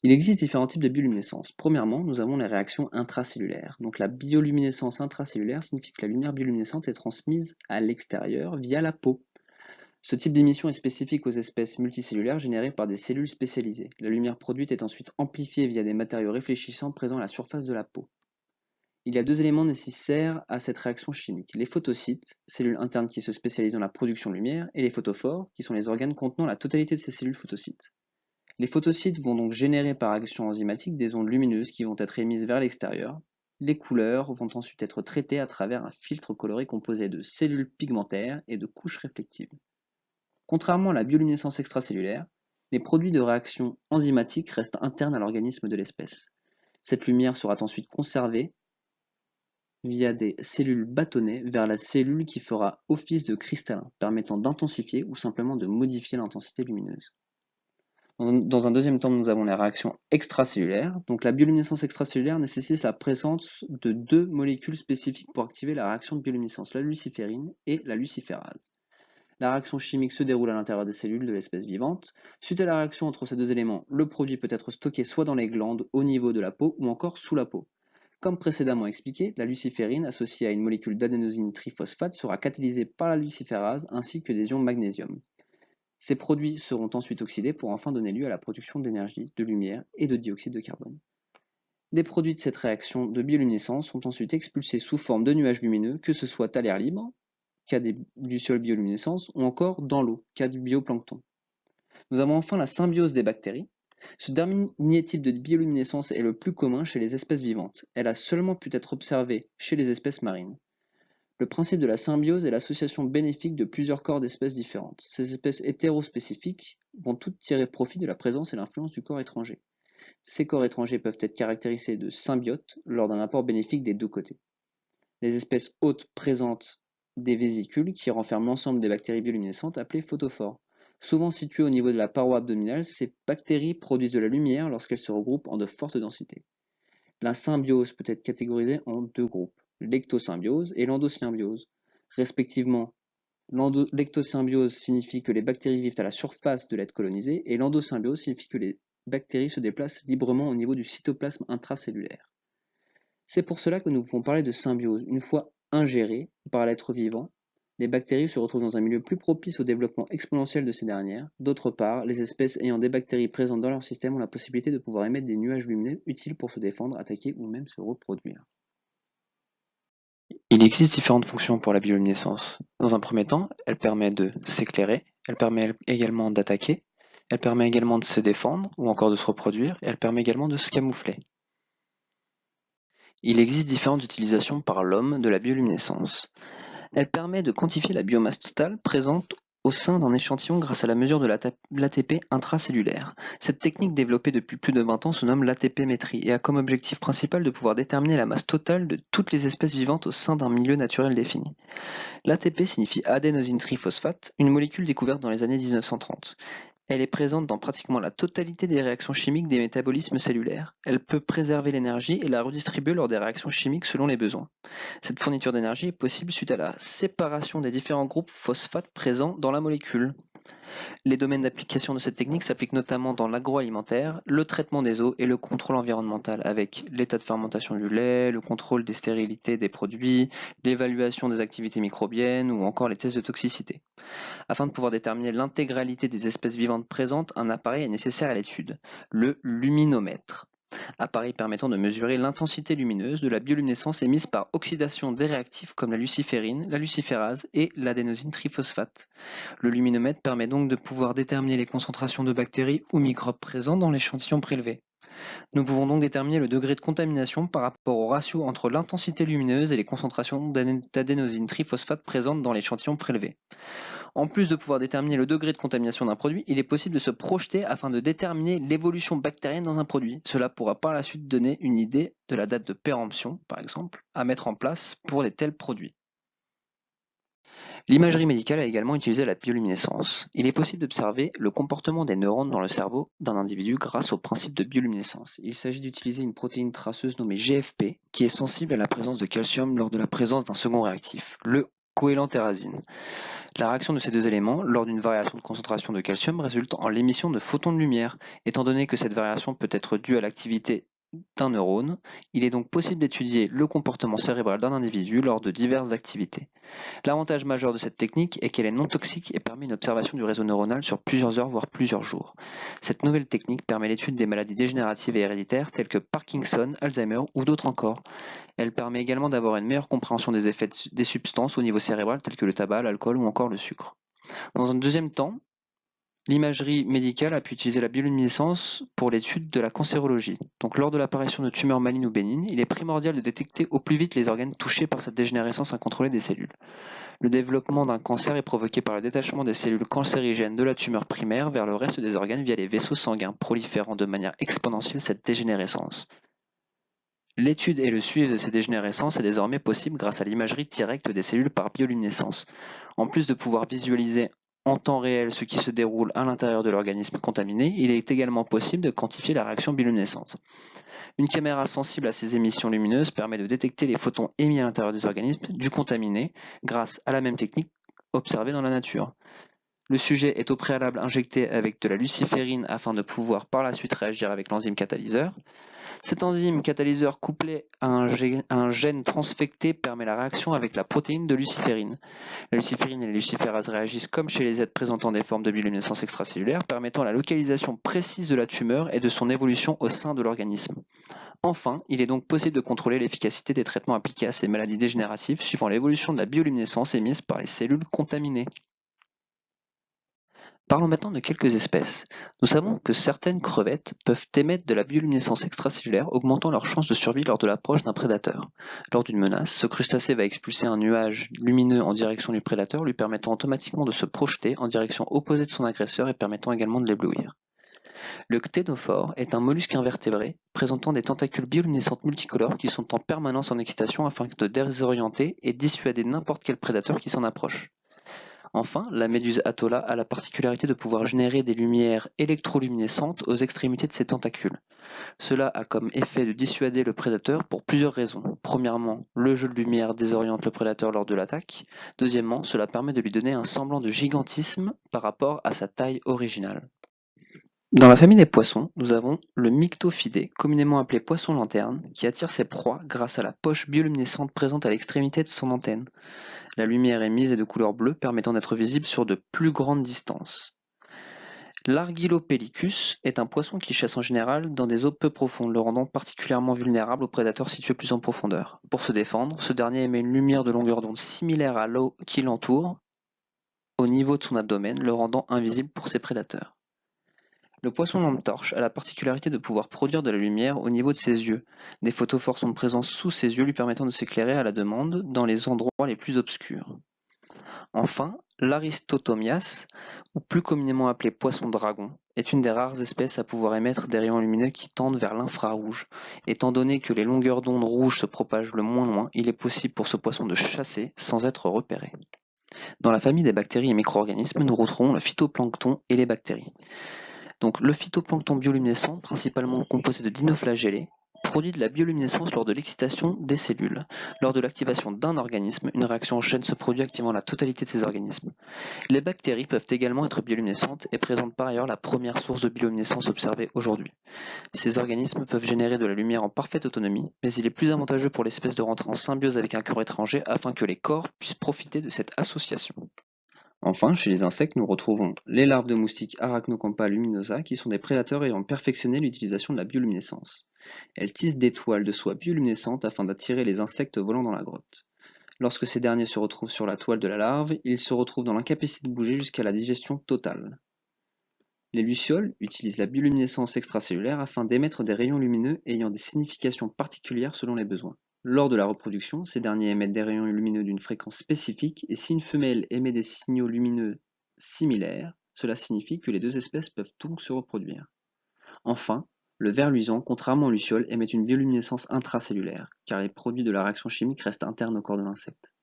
Il existe différents types de bioluminescence. Premièrement, nous avons les réactions intracellulaires. Donc la bioluminescence intracellulaire signifie que la lumière bioluminescente est transmise à l'extérieur via la peau. Ce type d'émission est spécifique aux espèces multicellulaires générées par des cellules spécialisées. La lumière produite est ensuite amplifiée via des matériaux réfléchissants présents à la surface de la peau. Il y a deux éléments nécessaires à cette réaction chimique: les photocytes, cellules internes qui se spécialisent dans la production de lumière, et les photophores, qui sont les organes contenant la totalité de ces cellules photocytes. Les photocytes vont donc générer par action enzymatique des ondes lumineuses qui vont être émises vers l'extérieur. Les couleurs vont ensuite être traitées à travers un filtre coloré composé de cellules pigmentaires et de couches réflectives. Contrairement à la bioluminescence extracellulaire, les produits de réaction enzymatique restent internes à l'organisme de l'espèce. Cette lumière sera ensuite conservée via des cellules bâtonnées vers la cellule qui fera office de cristallin, permettant d'intensifier ou simplement de modifier l'intensité lumineuse. Dans un deuxième temps, nous avons les réactions extracellulaires. Donc la bioluminescence extracellulaire nécessite la présence de deux molécules spécifiques pour activer la réaction de bioluminescence, la luciférine et la luciférase. La réaction chimique se déroule à l'intérieur des cellules de l'espèce vivante. Suite à la réaction entre ces deux éléments, le produit peut être stocké soit dans les glandes, au niveau de la peau, ou encore sous la peau. Comme précédemment expliqué, la luciférine associée à une molécule d'adénosine triphosphate sera catalysée par la luciférase ainsi que des ions magnésium. Ces produits seront ensuite oxydés pour enfin donner lieu à la production d'énergie, de lumière et de dioxyde de carbone. Les produits de cette réaction de bioluminescence sont ensuite expulsés sous forme de nuages lumineux, que ce soit à l'air libre, cas du sol bioluminescence, ou encore dans l'eau, cas du bioplancton. Nous avons enfin la symbiose des bactéries. Ce dernier type de bioluminescence est le plus commun chez les espèces vivantes. Elle a seulement pu être observée chez les espèces marines. Le principe de la symbiose est l'association bénéfique de plusieurs corps d'espèces différentes. Ces espèces hétérospécifiques vont toutes tirer profit de la présence et l'influence du corps étranger. Ces corps étrangers peuvent être caractérisés de symbiotes lors d'un apport bénéfique des deux côtés. Les espèces hôtes présentent des vésicules qui renferment l'ensemble des bactéries bioluminescentes appelées photophores. Souvent situées au niveau de la paroi abdominale, ces bactéries produisent de la lumière lorsqu'elles se regroupent en de fortes densités. La symbiose peut être catégorisée en deux groupes, l'ectosymbiose et l'endosymbiose. Respectivement, l'ectosymbiose signifie que les bactéries vivent à la surface de l'être colonisé et l'endosymbiose signifie que les bactéries se déplacent librement au niveau du cytoplasme intracellulaire. C'est pour cela que nous pouvons parler de symbiose. Une fois ingérées par l'être vivant, les bactéries se retrouvent dans un milieu plus propice au développement exponentiel de ces dernières. D'autre part, les espèces ayant des bactéries présentes dans leur système ont la possibilité de pouvoir émettre des nuages lumineux utiles pour se défendre, attaquer ou même se reproduire. Il existe différentes fonctions pour la bioluminescence. Dans un premier temps, elle permet de s'éclairer, elle permet également d'attaquer, elle permet également de se défendre ou encore de se reproduire, et elle permet également de se camoufler. Il existe différentes utilisations par l'homme de la bioluminescence. Elle permet de quantifier la biomasse totale présente au sein d'un échantillon grâce à la mesure de l'ATP intracellulaire. Cette technique développée depuis plus de 20 ans se nomme l'ATP-métrie et a comme objectif principal de pouvoir déterminer la masse totale de toutes les espèces vivantes au sein d'un milieu naturel défini. L'ATP signifie adénosine triphosphate, une molécule découverte dans les années 1930. Elle est présente dans pratiquement la totalité des réactions chimiques des métabolismes cellulaires. Elle peut préserver l'énergie et la redistribuer lors des réactions chimiques selon les besoins. Cette fourniture d'énergie est possible suite à la séparation des différents groupes phosphates présents dans la molécule. Les domaines d'application de cette technique s'appliquent notamment dans l'agroalimentaire, le traitement des eaux et le contrôle environnemental avec l'état de fermentation du lait, le contrôle des stérilités des produits, l'évaluation des activités microbiennes ou encore les tests de toxicité. Afin de pouvoir déterminer l'intégralité des espèces vivantes présentes, un appareil est nécessaire à l'étude, le luminomètre. Appareil permettant de mesurer l'intensité lumineuse de la bioluminescence émise par oxydation des réactifs comme la luciférine, la luciférase et l'adénosine triphosphate. Le luminomètre permet donc de pouvoir déterminer les concentrations de bactéries ou microbes présents dans l'échantillon prélevé. Nous pouvons donc déterminer le degré de contamination par rapport au ratio entre l'intensité lumineuse et les concentrations d'adénosine triphosphate présentes dans l'échantillon prélevé. En plus de pouvoir déterminer le degré de contamination d'un produit, il est possible de se projeter afin de déterminer l'évolution bactérienne dans un produit. Cela pourra par la suite donner une idée de la date de péremption, par exemple, à mettre en place pour les tels produits. L'imagerie médicale a également utilisé la bioluminescence. Il est possible d'observer le comportement des neurones dans le cerveau d'un individu grâce au principe de bioluminescence. Il s'agit d'utiliser une protéine traceuse nommée GFP qui est sensible à la présence de calcium lors de la présence d'un second réactif, le coélantérazine. La réaction de ces deux éléments, lors d'une variation de concentration de calcium, résulte en l'émission de photons de lumière. Étant donné que cette variation peut être due à l'activité d'un neurone, il est donc possible d'étudier le comportement cérébral d'un individu lors de diverses activités. L'avantage majeur de cette technique est qu'elle est non toxique et permet une observation du réseau neuronal sur plusieurs heures voire plusieurs jours. Cette nouvelle technique permet l'étude des maladies dégénératives et héréditaires telles que Parkinson, Alzheimer ou d'autres encore. Elle permet également d'avoir une meilleure compréhension des effets des substances au niveau cérébral telles que le tabac, l'alcool ou encore le sucre. Dans un deuxième temps, l'imagerie médicale a pu utiliser la bioluminescence pour l'étude de la cancérologie. Donc lors de l'apparition de tumeurs malignes ou bénignes, il est primordial de détecter au plus vite les organes touchés par cette dégénérescence incontrôlée des cellules. Le développement d'un cancer est provoqué par le détachement des cellules cancérigènes de la tumeur primaire vers le reste des organes via les vaisseaux sanguins, proliférant de manière exponentielle cette dégénérescence. L'étude et le suivi de ces dégénérescences est désormais possible grâce à l'imagerie directe des cellules par bioluminescence. En plus de pouvoir visualiser en temps réel ce qui se déroule à l'intérieur de l'organisme contaminé, il est également possible de quantifier la réaction bioluminescente. Une caméra sensible à ces émissions lumineuses permet de détecter les photons émis à l'intérieur des organismes du contaminé grâce à la même technique observée dans la nature. Le sujet est au préalable injecté avec de la luciférine afin de pouvoir par la suite réagir avec l'enzyme catalyseur. Cet enzyme catalyseur couplé à un gène transfecté permet la réaction avec la protéine de luciférine. La luciférine et les luciférases réagissent comme chez les êtres présentant des formes de bioluminescence extracellulaire, permettant la localisation précise de la tumeur et de son évolution au sein de l'organisme. Enfin, il est donc possible de contrôler l'efficacité des traitements appliqués à ces maladies dégénératives suivant l'évolution de la bioluminescence émise par les cellules contaminées. Parlons maintenant de quelques espèces. Nous savons que certaines crevettes peuvent émettre de la bioluminescence extracellulaire, augmentant leurs chances de survie lors de l'approche d'un prédateur. Lors d'une menace, ce crustacé va expulser un nuage lumineux en direction du prédateur, lui permettant automatiquement de se projeter en direction opposée de son agresseur et permettant également de l'éblouir. Le cténophore est un mollusque invertébré présentant des tentacules bioluminescentes multicolores qui sont en permanence en excitation afin de désorienter et dissuader n'importe quel prédateur qui s'en approche. Enfin, la méduse Atolla a la particularité de pouvoir générer des lumières électroluminescentes aux extrémités de ses tentacules. Cela a comme effet de dissuader le prédateur pour plusieurs raisons. Premièrement, le jeu de lumière désoriente le prédateur lors de l'attaque. Deuxièmement, cela permet de lui donner un semblant de gigantisme par rapport à sa taille originale. Dans la famille des poissons, nous avons le Myctophidé, communément appelé poisson lanterne, qui attire ses proies grâce à la poche bioluminescente présente à l'extrémité de son antenne. La lumière émise est de couleur bleue, permettant d'être visible sur de plus grandes distances. L'Argylopellicus est un poisson qui chasse en général dans des eaux peu profondes, le rendant particulièrement vulnérable aux prédateurs situés plus en profondeur. Pour se défendre, ce dernier émet une lumière de longueur d'onde similaire à l'eau qui l'entoure, au niveau de son abdomen, le rendant invisible pour ses prédateurs. Le poisson lampe-torche a la particularité de pouvoir produire de la lumière au niveau de ses yeux. Des photophores sont présents sous ses yeux lui permettant de s'éclairer à la demande dans les endroits les plus obscurs. Enfin, l'Aristotomias, ou plus communément appelé poisson-dragon, est une des rares espèces à pouvoir émettre des rayons lumineux qui tendent vers l'infrarouge. Étant donné que les longueurs d'onde rouges se propagent le moins loin, il est possible pour ce poisson de chasser sans être repéré. Dans la famille des bactéries et micro-organismes, nous retrouvons le phytoplancton et les bactéries. Donc, le phytoplancton bioluminescent, principalement composé de dinoflagellés, produit de la bioluminescence lors de l'excitation des cellules. Lors de l'activation d'un organisme, une réaction en chaîne se produit activant la totalité de ces organismes. Les bactéries peuvent également être bioluminescentes et présentent par ailleurs la première source de bioluminescence observée aujourd'hui. Ces organismes peuvent générer de la lumière en parfaite autonomie, mais il est plus avantageux pour l'espèce de rentrer en symbiose avec un corps étranger afin que les corps puissent profiter de cette association. Enfin, chez les insectes, nous retrouvons les larves de moustiques Arachnocampa luminosa qui sont des prédateurs ayant perfectionné l'utilisation de la bioluminescence. Elles tissent des toiles de soie bioluminescentes afin d'attirer les insectes volant dans la grotte. Lorsque ces derniers se retrouvent sur la toile de la larve, ils se retrouvent dans l'incapacité de bouger jusqu'à la digestion totale. Les lucioles utilisent la bioluminescence extracellulaire afin d'émettre des rayons lumineux ayant des significations particulières selon les besoins. Lors de la reproduction, ces derniers émettent des rayons lumineux d'une fréquence spécifique et si une femelle émet des signaux lumineux similaires, cela signifie que les deux espèces peuvent donc se reproduire. Enfin, le ver luisant, contrairement aux lucioles, émet une bioluminescence intracellulaire, car les produits de la réaction chimique restent internes au corps de l'insecte.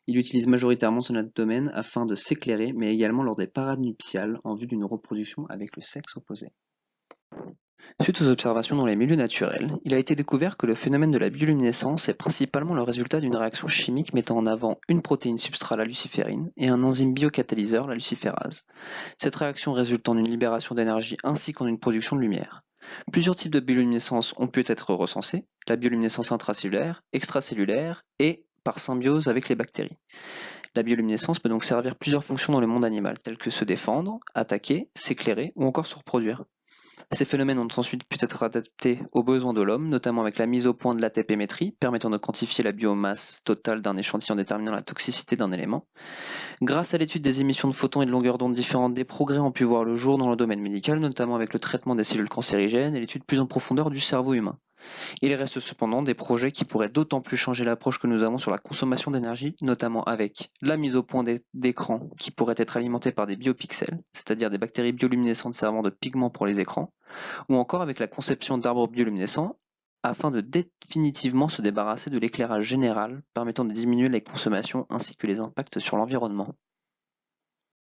Il utilise majoritairement son abdomen afin de s'éclairer, mais également lors des parades nuptiales en vue d'une reproduction avec le sexe opposé. Suite aux observations dans les milieux naturels, il a été découvert que le phénomène de la bioluminescence est principalement le résultat d'une réaction chimique mettant en avant une protéine substrat, la luciférine, et un enzyme biocatalyseur, la luciférase. Cette réaction résulte en une libération d'énergie ainsi qu'en une production de lumière. Plusieurs types de bioluminescence ont pu être recensés, la bioluminescence intracellulaire, extracellulaire et par symbiose avec les bactéries. La bioluminescence peut donc servir plusieurs fonctions dans le monde animal, telles que se défendre, attaquer, s'éclairer ou encore se reproduire. Ces phénomènes ont ensuite pu être adaptés aux besoins de l'homme, notamment avec la mise au point de l'ATP-métrie, permettant de quantifier la biomasse totale d'un échantillon déterminant la toxicité d'un élément. Grâce à l'étude des émissions de photons et de longueurs d'onde différentes, des progrès ont pu voir le jour dans le domaine médical, notamment avec le traitement des cellules cancérigènes et l'étude plus en profondeur du cerveau humain. Il reste cependant des projets qui pourraient d'autant plus changer l'approche que nous avons sur la consommation d'énergie, notamment avec la mise au point d'écrans qui pourraient être alimentés par des biopixels, c'est-à-dire des bactéries bioluminescentes servant de pigments pour les écrans, ou encore avec la conception d'arbres bioluminescents afin de définitivement se débarrasser de l'éclairage général permettant de diminuer les consommations ainsi que les impacts sur l'environnement.